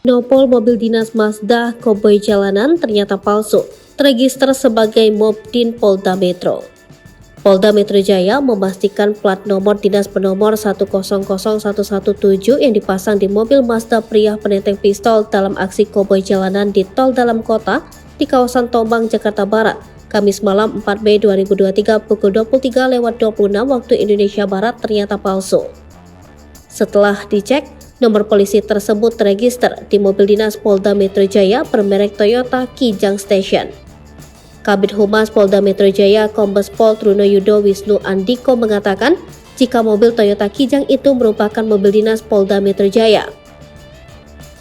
Nopol mobil dinas Mazda Koboi jalanan ternyata palsu, terregister sebagai Mobdin Polda Metro. Polda Metro Jaya memastikan plat nomor dinas bernomor 100117 yang dipasang di mobil Mazda pria penenteng pistol dalam aksi koboi jalanan di tol dalam kota di kawasan Tomang, Jakarta Barat, Kamis malam 4 Mei 2023 pukul 23.26 waktu Indonesia Barat ternyata palsu. Setelah dicek, nomor polisi tersebut terregister di mobil dinas Polda Metro Jaya bermerek Toyota Kijang Station. Kabid Humas Polda Metro Jaya Kombes Pol Trunoyudo Wisnu Andiko mengatakan jika mobil Toyota Kijang itu merupakan mobil dinas Polda Metro Jaya.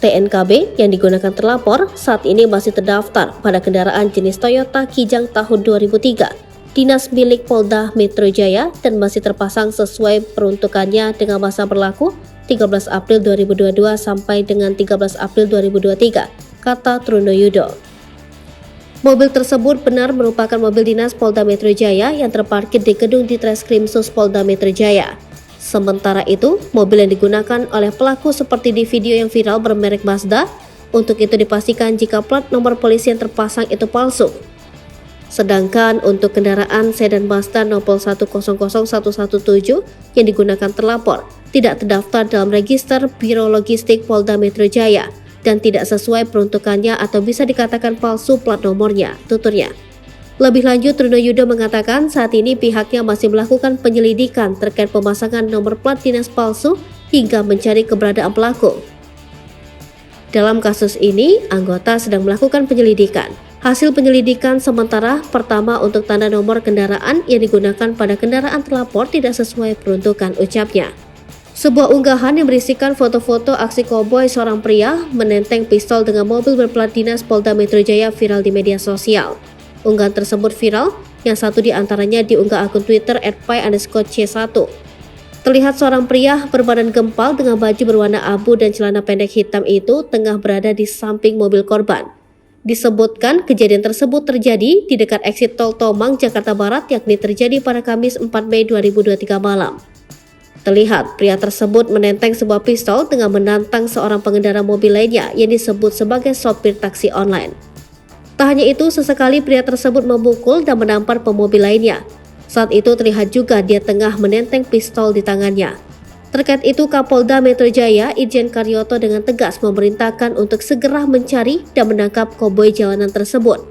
TNKB yang digunakan terlapor saat ini masih terdaftar pada kendaraan jenis Toyota Kijang tahun 2003, dinas milik Polda Metro Jaya dan masih terpasang sesuai peruntukannya dengan masa berlaku 13 April 2022 sampai dengan 13 April 2023, kata Trunoyudo. Mobil tersebut benar merupakan mobil dinas Polda Metro Jaya yang terparkir di gedung Ditreskrimsus Polda Metro Jaya. Sementara itu, mobil yang digunakan oleh pelaku seperti di video yang viral bermerek Mazda. Untuk itu dipastikan jika plat nomor polisi yang terpasang itu palsu. Sedangkan untuk kendaraan sedan Mazda Nopol 100117 yang digunakan terlapor tidak terdaftar dalam register Biro Logistik Polda Metro Jaya dan tidak sesuai peruntukannya atau bisa dikatakan palsu plat nomornya, tuturnya. Lebih lanjut, Trunoyudo mengatakan saat ini pihaknya masih melakukan penyelidikan terkait pemasangan nomor plat dinas palsu hingga mencari keberadaan pelaku. Dalam kasus ini, anggota sedang melakukan penyelidikan. Hasil penyelidikan sementara pertama untuk tanda nomor kendaraan yang digunakan pada kendaraan terlapor tidak sesuai peruntukan, ucapnya. Sebuah unggahan yang berisikan foto-foto aksi koboi seorang pria menenteng pistol dengan mobil berplat dinas Polda Metro Jaya viral di media sosial. Unggahan tersebut viral, yang satu di antaranya diunggah akun Twitter @pai_c1. Terlihat seorang pria berbadan gempal dengan baju berwarna abu dan celana pendek hitam itu tengah berada di samping mobil korban. Disebutkan kejadian tersebut terjadi di dekat exit tol Tomang, Jakarta Barat, yakni terjadi pada Kamis 4 Mei 2023 malam. Terlihat pria tersebut menenteng sebuah pistol dengan menantang seorang pengendara mobil lainnya yang disebut sebagai sopir taksi online. Tak hanya itu, sesekali pria tersebut memukul dan menampar pemobil lainnya. Saat itu terlihat juga dia tengah menenteng pistol di tangannya. Terkait itu, Kapolda Metro Jaya Irjen Karyoto dengan tegas memerintahkan untuk segera mencari dan menangkap koboi jalanan tersebut.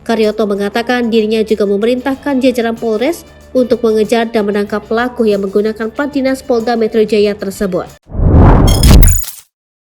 Karyoto mengatakan dirinya juga memerintahkan jajaran Polres untuk mengejar dan menangkap pelaku yang menggunakan plat dinas Polda Metro Jaya tersebut.